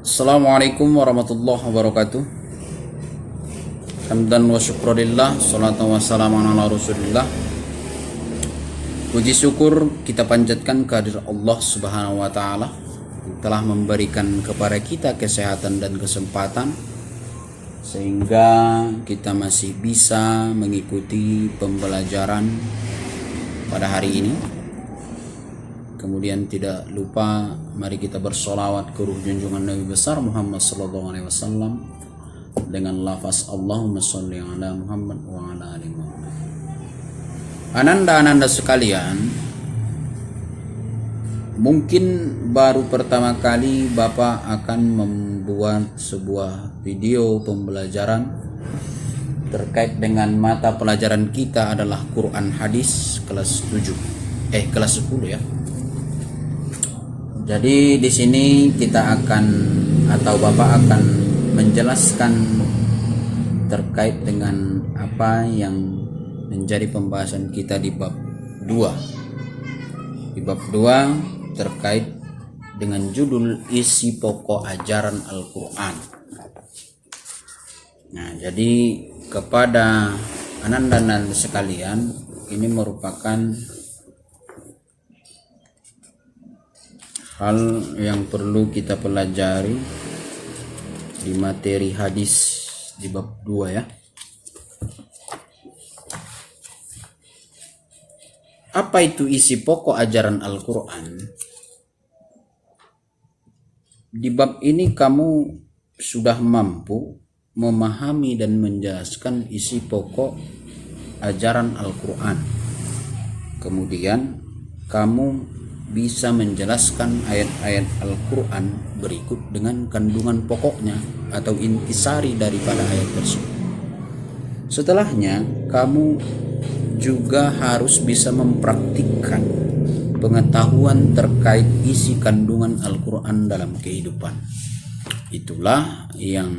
Assalamualaikum warahmatullahi wabarakatuh. Hamdan wa syukurillah, salatu wassalamu ala rasulillah. Puji syukur kita panjatkan kehadirat Allah subhanahu wa ta'ala yang telah memberikan kepada kita kesehatan dan kesempatan sehingga kita masih bisa mengikuti pembelajaran pada hari ini. Kemudian tidak lupa mari kita bersolawat ke ruh junjungan Nabi besar Muhammad sallallahu alaihi wasallam dengan lafaz Allahumma sholli ala Muhammad wa ala ali Muhammad. Ananda-ananda sekalian, mungkin baru pertama kali Bapak akan membuat sebuah video pembelajaran terkait dengan mata pelajaran kita adalah Quran Hadis kelas 10 ya. Jadi di sini kita akan atau Bapak akan menjelaskan terkait dengan apa yang menjadi pembahasan kita di bab 2. Di bab 2 terkait dengan judul isi pokok ajaran Al-Qur'an. Nah, jadi kepada ananda-ananda sekalian, ini merupakan hal yang perlu kita pelajari di materi hadis di bab 2 ya. Apa itu isi pokok ajaran Al-Quran? Di bab ini kamu sudah mampu memahami dan menjelaskan isi pokok ajaran Al-Quran. Kemudian kamu bisa menjelaskan ayat-ayat Al-Quran berikut dengan kandungan pokoknya atau intisari daripada ayat tersebut. Setelahnya, kamu juga harus bisa mempraktikkan pengetahuan terkait isi kandungan Al-Quran dalam kehidupan. Itulah yang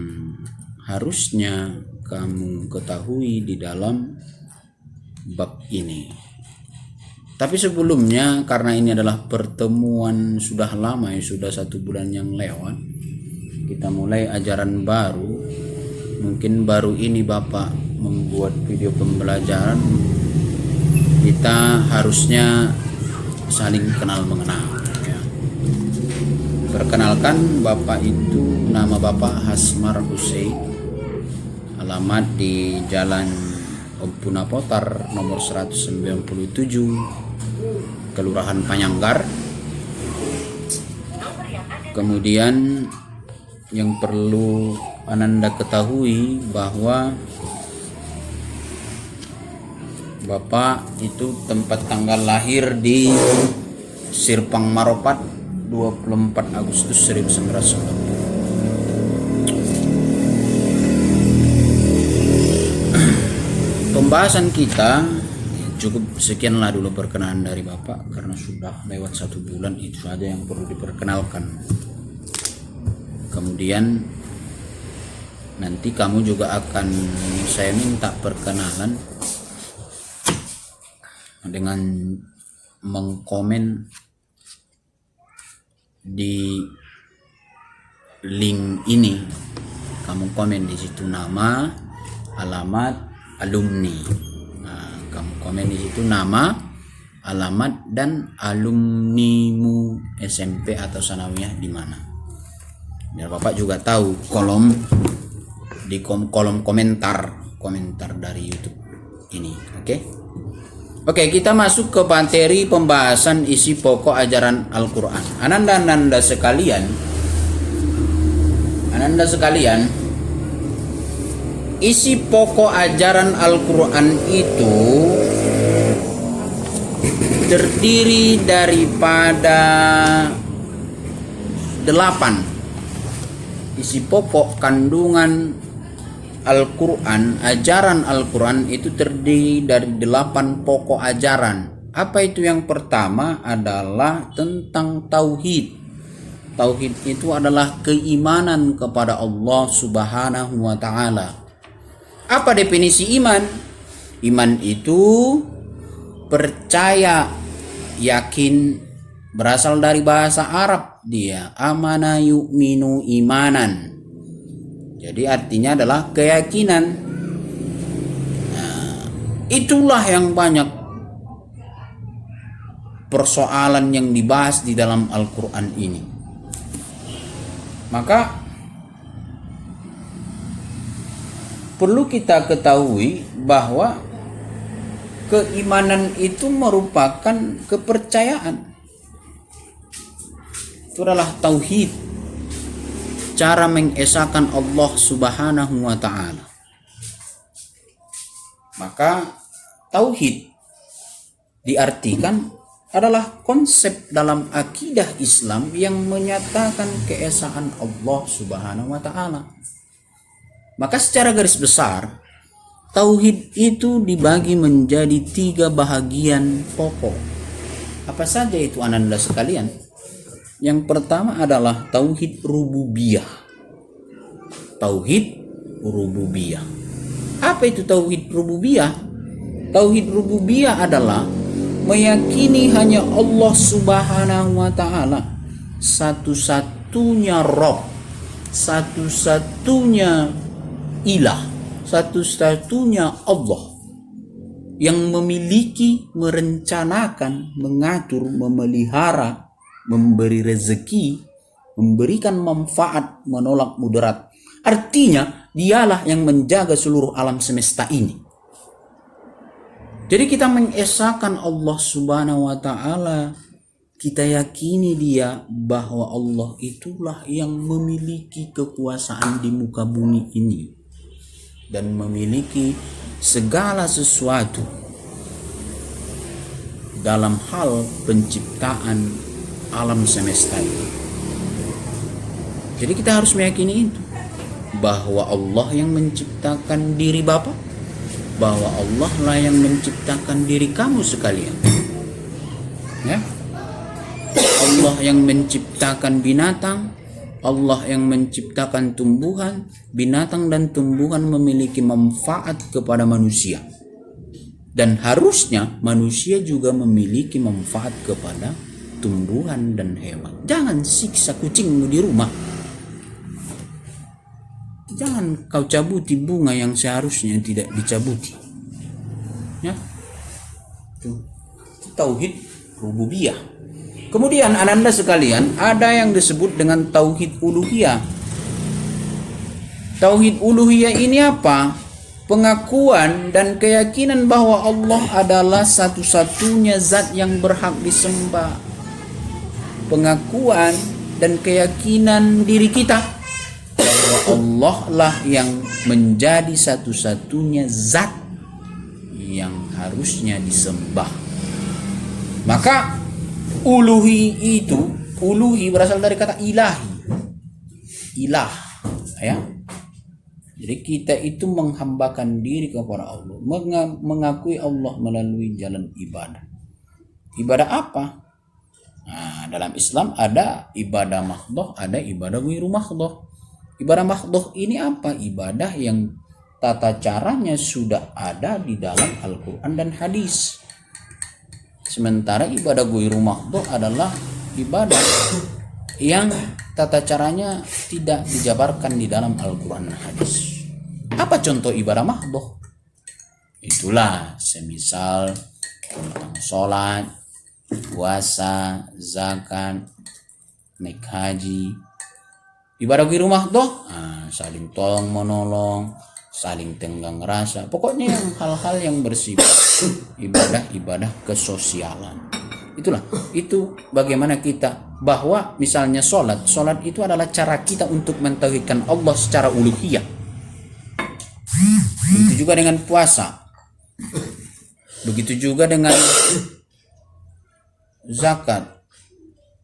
harusnya kamu ketahui di dalam bab ini. Tapi sebelumnya, karena ini adalah pertemuan sudah lama ya, sudah 1 bulan yang lewat, kita mulai ajaran baru. Mungkin baru ini Bapak membuat video pembelajaran, kita harusnya saling kenal mengenal ya. Perkenalkan, Bapak itu nama Bapak Hasmar Hussein, alamat di Jalan Ompuna Potar nomor 197, Kelurahan Panyanggar. Kemudian yang perlu Ananda ketahui bahwa Bapak itu tempat tanggal lahir di Sirpang Maropat 24 Agustus 1990. Pembahasan kita cukup sekianlah dulu perkenalan dari Bapak, karena sudah lewat 1 bulan, itu saja yang perlu diperkenalkan. Kemudian nanti kamu juga akan saya minta perkenalan dengan mengkomen di link ini. Kamu komen di situ nama, alamat, alumni. Kamu komen di situ nama, alamat, dan alumnimu SMP atau sanawiyah di mana. Biar Bapak juga tahu di kolom komentar dari YouTube ini. Oke, kita masuk ke materi pembahasan isi pokok ajaran Al-Qur'an. Ananda-ananda sekalian, isi pokok ajaran Al-Quran itu terdiri daripada 8. Isi pokok kandungan Al-Quran, ajaran Al-Quran itu terdiri dari 8 pokok ajaran. Apa itu? Yang pertama adalah tentang tauhid. Tauhid itu adalah keimanan kepada Allah Subhanahu wa ta'ala. Apa definisi iman? Iman itu percaya, yakin berasal dari bahasa Arab dia, amana yu'minu imanan. Jadi artinya adalah keyakinan. Nah, itulah yang banyak persoalan yang dibahas di dalam Al-Quran ini. Maka perlu kita ketahui bahwa keimanan itu merupakan kepercayaan. Itu adalah tauhid, cara mengesahkan Allah Subhanahu wa ta'ala. Maka tauhid diartikan adalah konsep dalam akidah Islam yang menyatakan keesaan Allah Subhanahu wa ta'ala. Maka secara garis besar, tauhid itu dibagi menjadi 3 bahagian pokok. Apa saja itu ananda sekalian? Yang pertama adalah tauhid rububiyah. Tauhid rububiyah. Apa itu tauhid rububiyah? Tauhid rububiyah adalah meyakini hanya Allah Subhanahu wa ta'ala satu-satunya Rabb, satu-satunya ilah, satu-satunya Allah yang memiliki, merencanakan, mengatur, memelihara, memberi rezeki, memberikan manfaat, menolak mudarat. Artinya dialah yang menjaga seluruh alam semesta ini. Jadi kita mengesahkan Allah Subhanahu wa ta'ala, kita yakini dia bahwa Allah itulah yang memiliki kekuasaan di muka bumi ini dan memiliki segala sesuatu dalam hal penciptaan alam semesta ini. Jadi kita harus meyakini itu, bahwa Allah yang menciptakan diri Bapa, bahwa Allah lah yang menciptakan diri kamu sekalian, ya. Allah yang menciptakan binatang, Allah yang menciptakan tumbuhan. Binatang dan tumbuhan memiliki manfaat kepada manusia, dan harusnya manusia juga memiliki manfaat kepada tumbuhan dan hewan. Jangan siksa kucingmu di rumah, jangan kau cabuti bunga yang seharusnya tidak dicabuti. Ya. Itu tauhid rububiyah. Kemudian ananda sekalian, ada yang disebut dengan tauhid uluhiyah. Tauhid uluhiyah ini apa? Pengakuan dan keyakinan bahwa Allah adalah satu-satunya zat yang berhak disembah. Pengakuan dan keyakinan diri kita bahwa Allah lah yang menjadi satu-satunya zat yang harusnya disembah. Maka uluhi berasal dari kata ilahi, ilah, ya. Jadi kita itu menghambakan diri kepada Allah, mengakui Allah melalui jalan ibadah. Ibadah apa? Nah, dalam Islam ada ibadah mahdhah, ada ibadah ghairu mahdhah. Ibadah mahdhah ini apa? Ibadah yang tata caranya sudah ada di dalam Al-Quran dan hadis. Sementara ibadah ghairu mahdhah adalah ibadah yang tata caranya tidak dijabarkan di dalam Al-Quran dan hadis. Apa contoh ibadah mahdhah? Itulah semisal tentang sholat, puasa, zakat, naik haji. Ibadah ghairu mahdhah, saling tolong menolong, saling tenggang rasa, pokoknya yang hal-hal yang bersifat ibadah-ibadah kesosialan. Itu bagaimana kita, bahwa misalnya sholat itu adalah cara kita untuk mentauhidkan Allah secara uluhiyah. Begitu juga dengan puasa, begitu juga dengan zakat,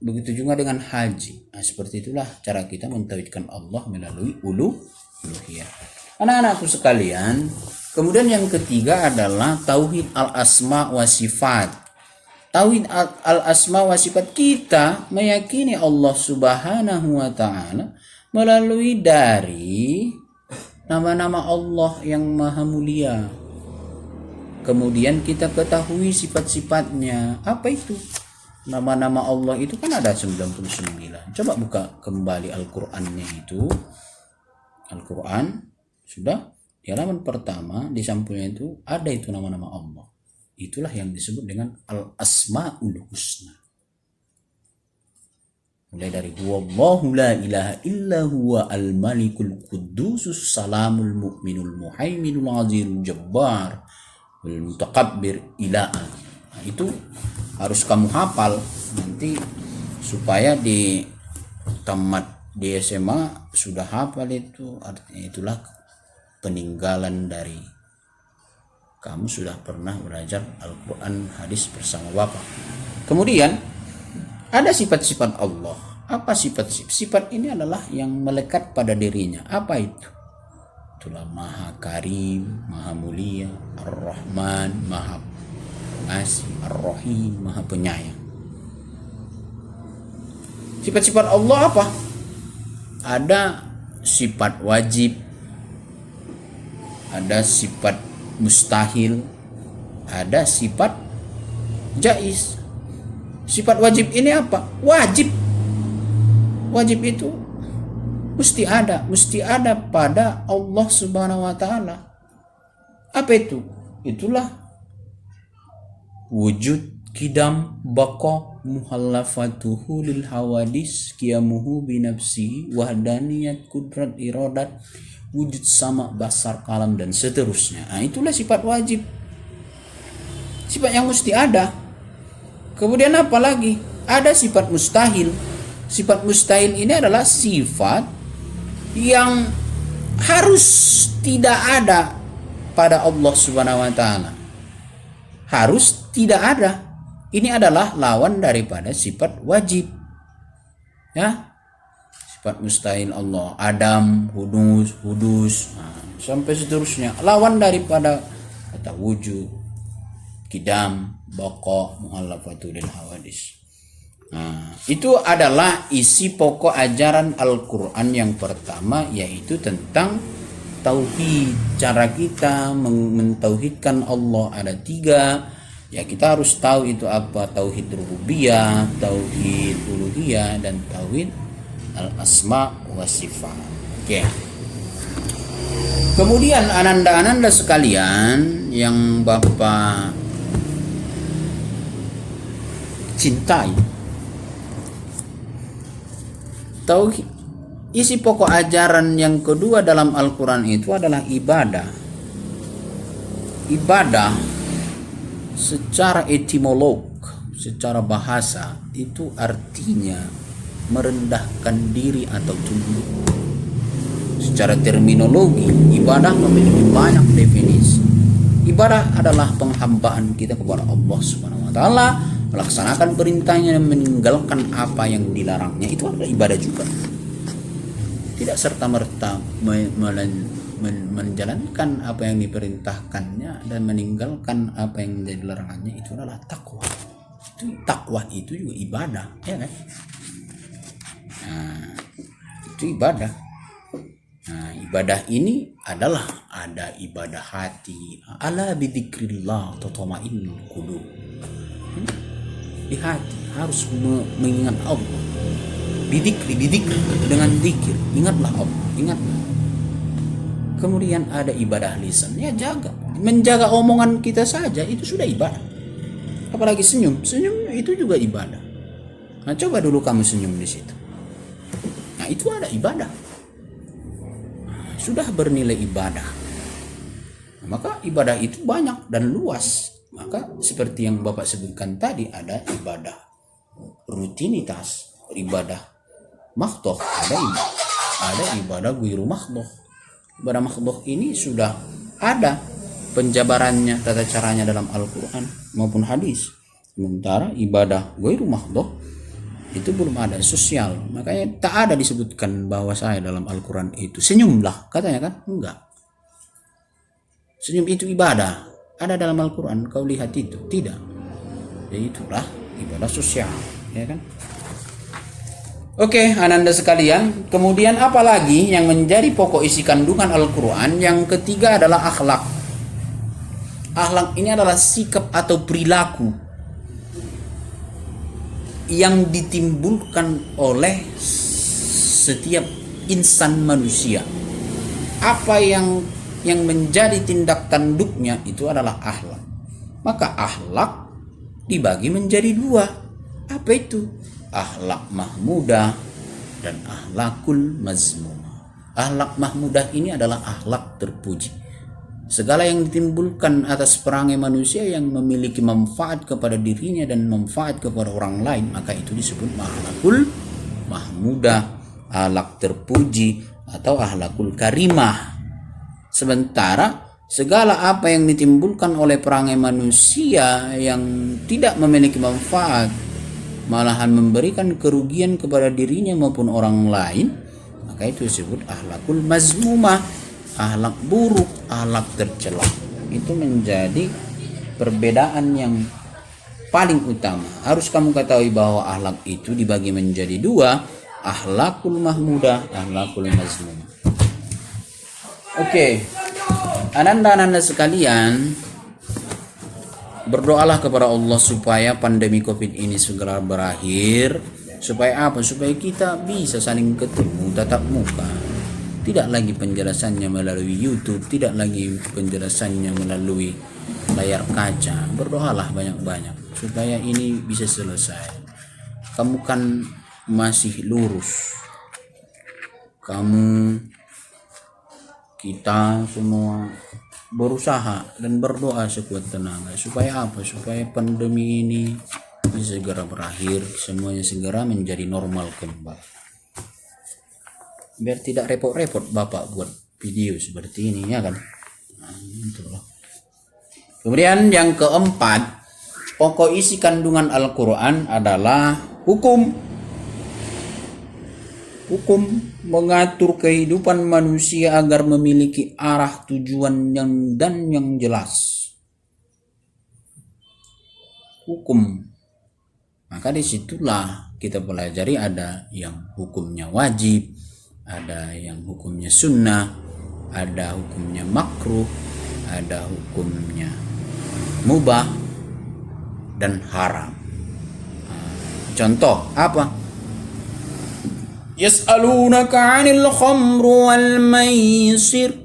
begitu juga dengan haji. Nah, seperti itulah cara kita mentauhidkan Allah melalui uluhiyah. Anak-anakku sekalian, kemudian yang ketiga adalah tauhid al-asma wa sifat. Tauhid al-asma wa sifat, kita meyakini Allah Subhanahu wa ta'ala melalui dari nama-nama Allah yang maha mulia. Kemudian kita ketahui sifat-sifatnya. Apa itu? Nama-nama Allah itu kan ada 99. Coba buka kembali Al-Qur'annya itu. Al-Qur'an sudah di halaman pertama di sampulnya itu ada itu nama-nama Allah. Itulah yang disebut dengan Al-Asmaul Husna. Mulai dari huwallahu la ilaha illa huwa al-malikul qudusus salamul mu'minul muhaiminul azizul jabbar wal mutakabbir ilaha. Nah, itu harus kamu hafal nanti supaya di tamat di SMA sudah hafal itu. Artinya itulah peninggalan dari kamu sudah pernah belajar Al-Quran hadis bersama Bapak. Kemudian ada sifat-sifat Allah. Apa sifat ini adalah yang melekat pada dirinya. Apa itu? Itulah Maha Karim, Maha Mulia, Ar-Rahman, Maha Pengasih, Ar-Rahim, Maha Penyayang. Sifat-sifat Allah apa? Ada sifat wajib, ada sifat mustahil, ada sifat jaiz. Sifat wajib ini apa? Wajib itu mesti ada pada Allah Subhanahu wa taala. Apa itu? Itulah wujud, qidam, baqa, muhallafatuhu lil hawadis, qiyamuhu binafsihi, wahdaniyat, kudrat, iradat, wujud sama, basar, kalam, dan seterusnya. Nah, itulah sifat wajib. Sifat yang mesti ada. Kemudian apa lagi? Ada sifat mustahil. Sifat mustahil ini adalah sifat yang harus tidak ada pada Allah Subhanahu wa taala. Harus tidak ada. Ini adalah lawan daripada sifat wajib. Ya. Sifat mustahil Allah, Adam, hudus, sampai seterusnya. Lawan daripada kata wujud, qidam, baqa, mu'allafatul hawadis. Itu adalah isi pokok ajaran Al-Quran yang pertama, yaitu tentang tauhid. Cara kita mentauhidkan Allah ada 3. Ya, kita harus tahu itu apa: tauhid rububiyah, tauhid uluhiyah, dan tauhid al-asma wa sifat. Oke. Kemudian ananda-ananda sekalian yang Bapak cintai, tauhid, isi pokok ajaran yang kedua dalam Al-Quran itu adalah ibadah. Ibadah secara etimolog, secara bahasa itu artinya merendahkan diri atau tunduk. Secara terminologi, ibadah memiliki banyak definisi. Ibadah adalah penghambaan kita kepada Allah Subhanahu wa taala, melaksanakan perintahnya dan meninggalkan apa yang dilarangnya. Itu adalah ibadah juga. Tidak serta-merta menjalankan apa yang diperintahkannya dan meninggalkan apa yang menjadi larangannya. Itu adalah takwa. Takwa itu juga ibadah, ya kan? Nah, itu ibadah. Nah, ibadah ini adalah ada ibadah hati. Ala bidzikrillah tatma'innul qulub. Di hati harus mengingat Allah. Bidzikri dengan zikir, ingatlah Allah, ingatlah. Kemudian ada ibadah lisan, ya menjaga omongan kita saja itu sudah ibadah. Apalagi senyum itu juga ibadah. Nah, coba dulu kamu senyum di situ. Nah, itu ada ibadah. Nah, sudah bernilai ibadah. Nah, maka ibadah itu banyak dan luas. Maka seperti yang Bapak sebutkan tadi, ada ibadah rutinitas, ibadah makhdhoh, ada ibadah ghairu makhdhoh. Ibadah makhdhoh ini sudah ada penjabarannya, tata caranya dalam Al-Quran maupun hadis. Sementara ibadah ghairu makhdhoh itu belum ada, sosial. Makanya tak ada disebutkan bahwa saya dalam Al-Quran itu senyumlah, katanya kan? Enggak. Senyum itu ibadah. Ada dalam Al-Quran, kau lihat itu? Tidak. Jadi itulah ibadah sosial, ya kan? Oke, ananda sekalian. Kemudian apa lagi yang menjadi pokok isi kandungan Al-Quran? Yang ketiga adalah akhlak. Akhlak ini adalah sikap atau perilaku. yang ditimbulkan oleh setiap insan manusia. Apa yang menjadi tindak tanduknya itu adalah akhlak. Maka akhlak dibagi menjadi dua. Apa itu? Akhlak mahmudah dan akhlakul mazmumah. Akhlak mahmudah ini adalah akhlak terpuji. Segala yang ditimbulkan atas perangai manusia yang memiliki manfaat kepada dirinya dan manfaat kepada orang lain, maka itu disebut akhlakul mahmudah, akhlak terpuji atau akhlakul karimah. Sementara segala apa yang ditimbulkan oleh perangai manusia yang tidak memiliki manfaat, malahan memberikan kerugian kepada dirinya maupun orang lain, maka itu disebut akhlakul mazmumah, akhlak buruk, akhlak tercela. Itu menjadi perbedaan yang paling utama. Harus kamu ketahui bahwa akhlak itu dibagi menjadi dua, akhlakul mahmudah, akhlakul mazmumah. Oke, ananda-ananda sekalian, berdoalah kepada Allah supaya pandemi COVID ini segera berakhir. Supaya apa? Supaya kita bisa saling ketemu tatap muka. Tidak lagi penjelasannya melalui YouTube, tidak lagi penjelasannya melalui layar kaca. Berdoalah banyak-banyak supaya ini bisa selesai. Kamu kan masih lurus. Kita semua berusaha dan berdoa sekuat tenaga supaya apa? Supaya pandemi ini bisa segera berakhir, semuanya segera menjadi normal kembali. Biar tidak repot-repot Bapak buat video seperti ini, ya kan? Nah, itulah. Kemudian yang keempat, pokok isi kandungan Al-Quran adalah hukum mengatur kehidupan manusia agar memiliki arah tujuan yang jelas. Hukum. Maka disitulah kita pelajari ada yang hukumnya wajib, ada yang hukumnya sunnah, ada hukumnya makruh, ada hukumnya mubah dan haram. Contoh apa? Yas'alunaka 'anil khamr wal maisir.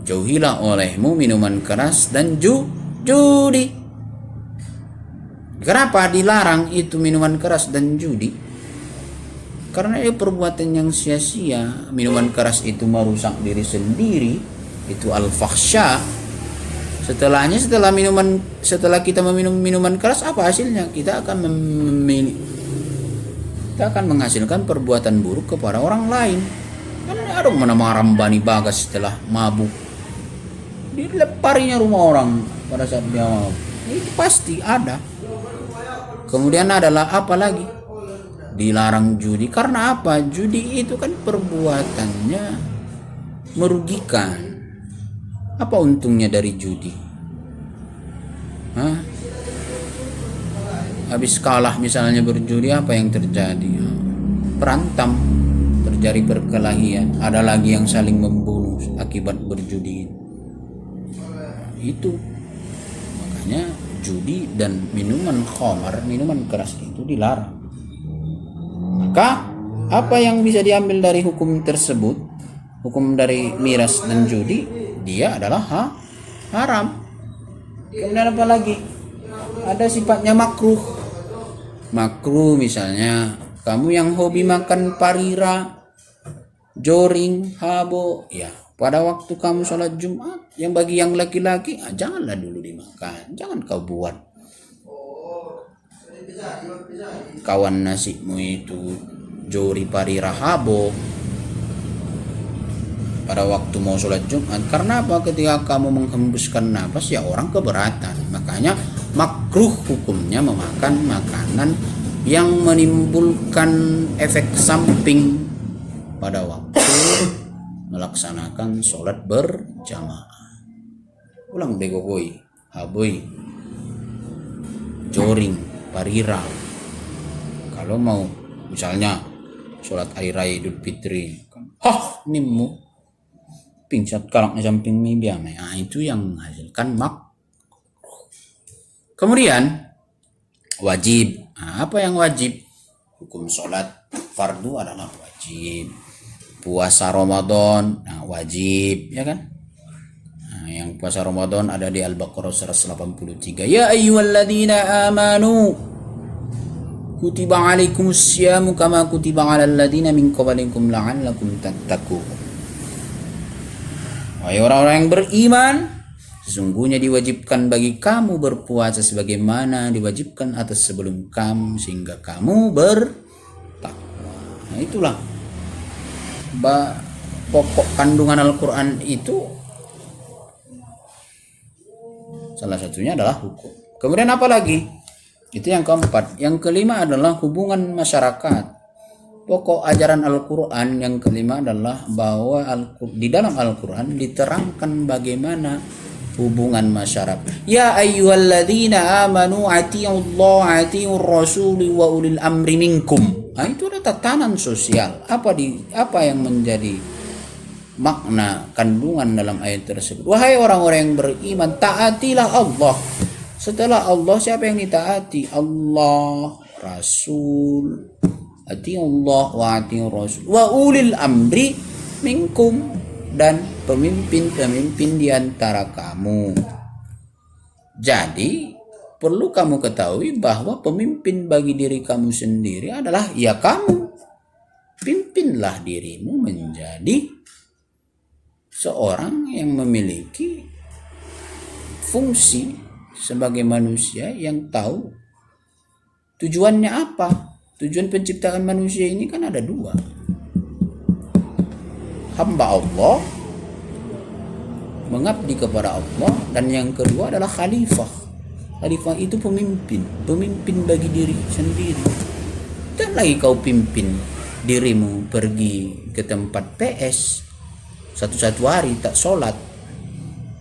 Jauhilah olehmu minuman keras dan judi. Kenapa dilarang itu minuman keras dan judi? Karena itu perbuatan yang sia-sia. Minuman keras itu merusak diri sendiri, itu al-fakhsya. Setelah kita meminum minuman keras, apa hasilnya? Kita akan menghasilkan perbuatan buruk kepada orang lain. Karena ada mana marambani bagas setelah mabuk, dileparinya rumah orang pada saat dia mabuk. Itu pasti ada. Kemudian adalah apa lagi? Dilarang judi. Karena apa? Judi itu kan perbuatannya merugikan. Apa untungnya dari judi? Habis kalah misalnya berjudi, apa yang terjadi? Berantem, terjadi perkelahian, ada lagi yang saling membunuh akibat berjudi. Itu makanya judi dan minuman khamar, minuman keras itu dilarang. Maka apa yang bisa diambil dari hukum tersebut, hukum dari miras dan judi, dia adalah haram. Kemudian apa lagi? Ada sifatnya makruh. Makruh misalnya kamu yang hobi makan parira, joring, habo, ya pada waktu kamu sholat Jumat, yang bagi yang laki-laki janganlah dulu dimakan, jangan kau buat kawan nasimu itu jori, parira, habo pada waktu mau sholat Jumat. Karena apa? Ketika kamu menghembuskan nafas, ya orang keberatan. Makanya makruh hukumnya memakan makanan yang menimbulkan efek samping pada waktu melaksanakan sholat berjamaah. Ulang bego boy, haboy, joring, parira. Kalau mau misalnya sholat hari raya Idul Fitri, nimmu pingsat kalaknya samping biamai. Itu yang menghasilkan makruh. Kemudian wajib. Nah, apa yang wajib? Hukum sholat fardu adalah wajib. Puasa Ramadan, nah, wajib, ya kan? Nah, yang puasa Ramadan ada di Al-Baqarah 183. Ya ayyuhalladzina amanu kutiba alaikumusyamu kama kutiba alal ladzina min qablikum la'allakum tattaqun. Wahai orang-orang yang beriman, sesungguhnya diwajibkan bagi kamu berpuasa sebagaimana diwajibkan atas sebelum kamu sehingga kamu bertakwa. Nah, itulah pokok kandungan Al-Quran itu. Salah satunya adalah hukum. Kemudian apa lagi? Itu yang keempat. Yang kelima adalah hubungan masyarakat. Pokok ajaran Al-Quran yang kelima adalah bahwa di dalam Al-Quran diterangkan bagaimana hubungan masyarakat. Ya ayyuhalladzina amanu atiiullaha atiiur rasuli wa ulil amri minkum. Nah, itu ada tatanan sosial. Apa yang menjadi makna kandungan dalam ayat tersebut? Wahai orang-orang yang beriman, taatilah Allah. Setelah Allah, siapa yang ditaati? Allah, Rasul. Atiullah wa atiur Rasul wa ulil amri minkum, dan pemimpin-pemimpin di antara kamu. Jadi perlu kamu ketahui bahwa pemimpin bagi diri kamu sendiri adalah ya kamu. Pimpinlah dirimu menjadi seorang yang memiliki fungsi sebagai manusia yang tahu tujuannya apa. Tujuan penciptaan manusia ini kan ada dua. Hamba Allah, mengabdi kepada Allah, dan yang kedua adalah khalifah. Khalifah itu pemimpin bagi diri sendiri. Dan lagi kau pimpin dirimu pergi ke tempat PS satu hari tak sholat,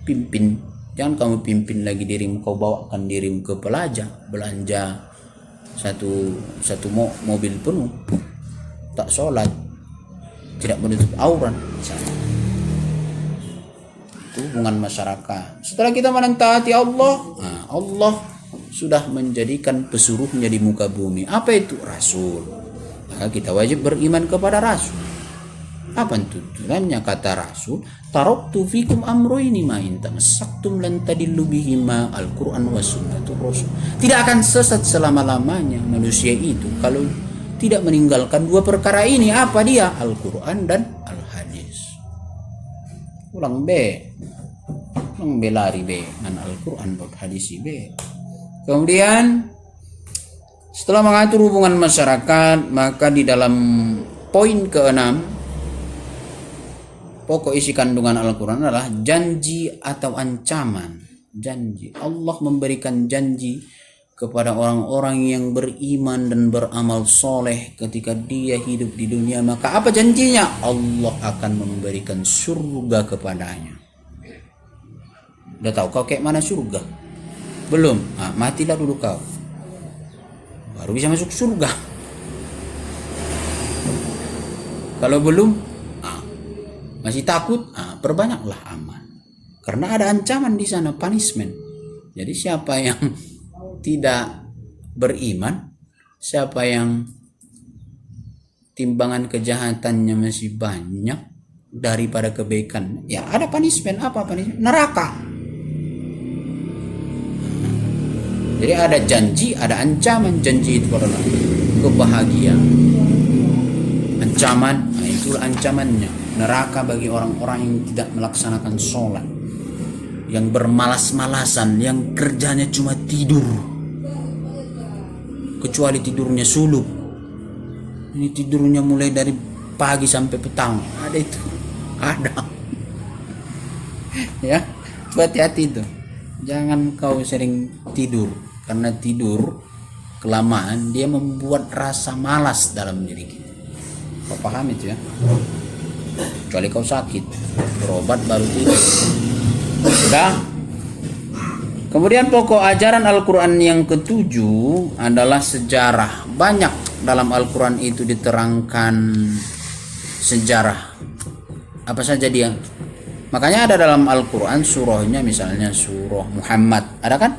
pimpin. Jangan kamu pimpin lagi dirimu, kau bawakan dirimu ke belanja satu mobil penuh, tak sholat, tidak menutup aurat. Itu hubungan masyarakat. Setelah kita menaati Allah, Allah sudah menjadikan pesuruhnya di muka bumi. Apa itu? Rasul. Maka kita wajib beriman kepada Rasul. Apa tuntunannya? Kata Rasul, taraktu fikum amroini ma in tamassaktum lan tadillu bihima al-Qur'an wa sunnatur rasul. Tidak akan sesat selama-lamanya manusia itu kalau tidak meninggalkan dua perkara ini. Apa dia? Al-Qur'an dan al-hadis. Ulang lari dengan Al-Qur'an dan hadis B. Kemudian setelah mengatur hubungan masyarakat, maka di dalam poin ke-6, pokok isi kandungan Al-Quran adalah janji atau ancaman. Janji. Allah memberikan janji kepada orang-orang yang beriman dan beramal soleh ketika dia hidup di dunia. Maka apa janjinya? Allah akan memberikan surga kepadanya. Udah tahu kau kayak mana surga? Belum? Matilah dulu kau, baru bisa masuk surga. Kalau belum, masih takut, perbanyaklah amal. Karena ada ancaman di sana, punishment. Jadi siapa yang tidak beriman, siapa yang timbangan kejahatannya masih banyak daripada kebaikan, ya ada punishment. Apa punishment? Neraka. Jadi ada janji, ada ancaman. Janji itu adalah kebahagiaan. Ancaman, itulah ancamannya. Neraka bagi orang-orang yang tidak melaksanakan sholat, yang bermalas-malasan, yang kerjanya cuma tidur, kecuali tidurnya suluk. Ini tidurnya mulai dari pagi sampai petang. Ada itu, ada. Ya, hati-hati itu. Jangan kau sering tidur, karena tidur kelamaan dia membuat rasa malas dalam diri kita. Kau paham itu ya? Kecuali kau sakit, berobat baru tidur. Sudah. Kemudian pokok ajaran Al-Quran yang ketujuh adalah sejarah. Banyak dalam Al-Quran itu diterangkan sejarah. Apa saja dia? Makanya ada dalam Al-Quran surahnya, misalnya surah Muhammad. Ada kan?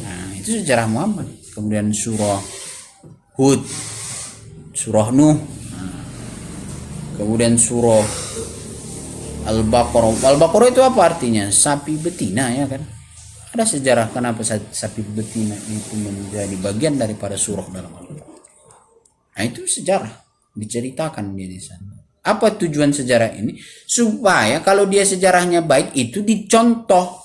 Nah, itu sejarah Muhammad. kemudian surah Hud, surah Nuh, kemudian surah Al-Baqarah. Al-Baqarah itu apa artinya? Sapi betina, ya kan? Ada sejarah kenapa sapi betina itu menjadi bagian daripada surah dalam Al-Quran. Nah, itu sejarah diceritakan di sana. Apa tujuan sejarah ini? Supaya kalau dia sejarahnya baik itu dicontoh.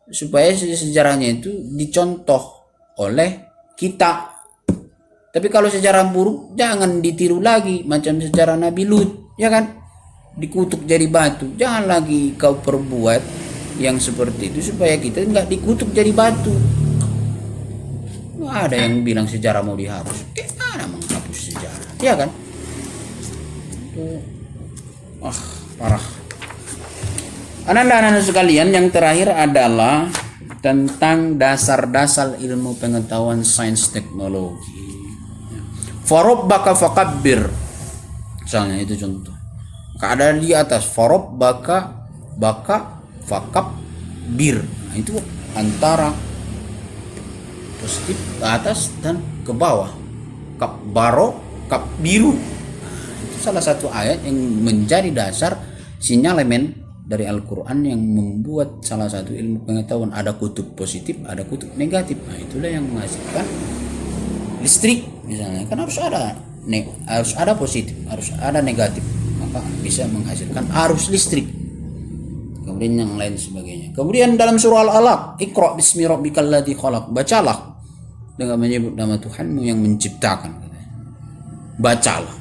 Supaya sejarahnya itu dicontoh oleh kita. Tapi kalau sejarah buruk jangan ditiru lagi, macam sejarah Nabi Lut, ya kan? Dikutuk jadi batu. Jangan lagi kau perbuat yang seperti itu supaya kita nggak dikutuk jadi batu. Nggak ada yang bilang sejarah mau dihapus. Mana menghapus sejarah, ya kan? Parah. Anak-anak sekalian, yang terakhir adalah tentang dasar-dasar ilmu pengetahuan sains teknologi. Farabbaka fakabbir, misalnya itu contoh. Ada di atas farabbaka fakabbir. Nah, itu antara positif ke atas dan ke bawah. Kabbaro kabbiru. Salah satu ayat yang menjadi dasar sinyalemen dari Al-Quran yang membuat salah satu ilmu pengetahuan ada kutub positif, ada kutub negatif. Nah, itulah yang menghasilkan listrik misalnya. Kan harus ada positif, harus ada negatif, maka bisa menghasilkan arus listrik. Kemudian yang lain sebagainya. Kemudian dalam surah Al-Alaq, Iqra bismi rabbikal ladzi khalaq, bacalah dengan menyebut nama Tuhanmu yang menciptakan. Bacalah.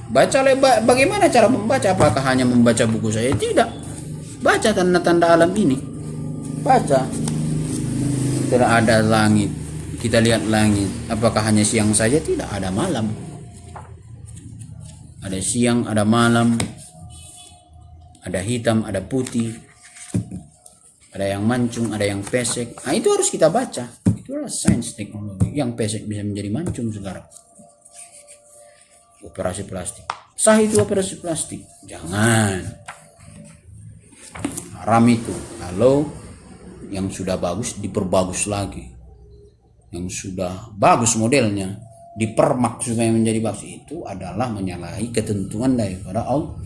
Bagaimana cara membaca? Apakah hanya membaca buku saja? Tidak. Baca tanda-tanda alam ini. Baca. Setelah ada langit, kita lihat langit. Apakah hanya siang saja? Tidak, ada malam. Ada siang, ada malam. Ada hitam, ada putih. Ada yang mancung, ada yang pesek. Nah, itu harus kita baca. Itulah sains teknologi. Yang pesek bisa menjadi mancung sekarang. Operasi plastik. Sah itu operasi plastik? Jangan. Haram itu. Kalau yang sudah bagus diperbagus lagi. Yang sudah bagus modelnya dipermak supaya menjadi bagus, itu adalah menyalahi ketentuan daripada Allah.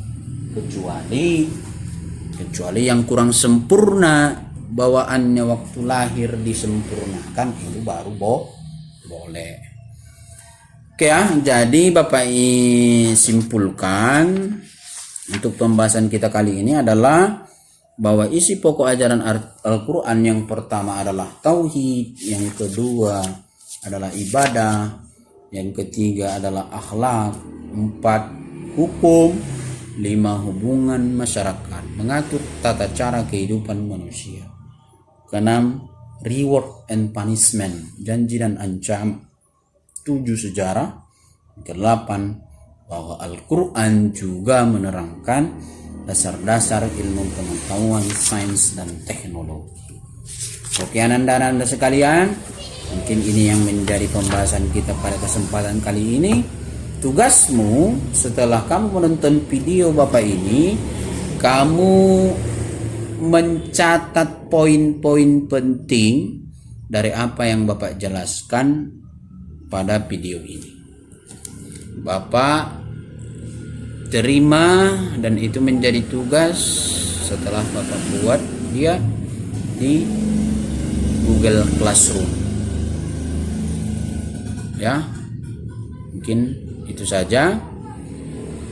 Kecuali yang kurang sempurna bawaannya waktu lahir disempurnakan, itu baru boleh. Oke ya, jadi Bapak simpulkan untuk pembahasan kita kali ini adalah bahwa isi pokok ajaran Al-Quran yang pertama adalah tauhid, yang kedua adalah ibadah, yang ketiga adalah akhlak, 4 hukum, 5 hubungan masyarakat, mengatur tata cara kehidupan manusia, 6 reward and punishment, janji dan ancam, 7 sejarah, 8 bahwa Al-Quran juga menerangkan dasar-dasar ilmu pengetahuan sains dan teknologi. Oke anda sekalian, mungkin ini yang menjadi pembahasan kita pada kesempatan kali ini. Tugasmu setelah kamu menonton video Bapak ini, kamu mencatat poin-poin penting dari apa yang Bapak jelaskan pada video ini. Bapak terima dan itu menjadi tugas setelah Bapak buat dia di Google Classroom. Ya, mungkin itu saja.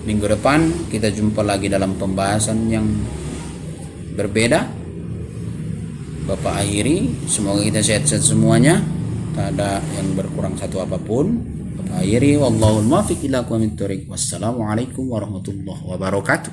Minggu depan kita jumpa lagi dalam pembahasan yang berbeda. Bapak akhiri, semoga kita sehat-sehat semuanya. Tak ada yang berkurang satu apapun. Bapak akhiri, wallahul muwaffiq ila aqwamit thoriq. Wassalamualaikum warahmatullahi wabarakatuh.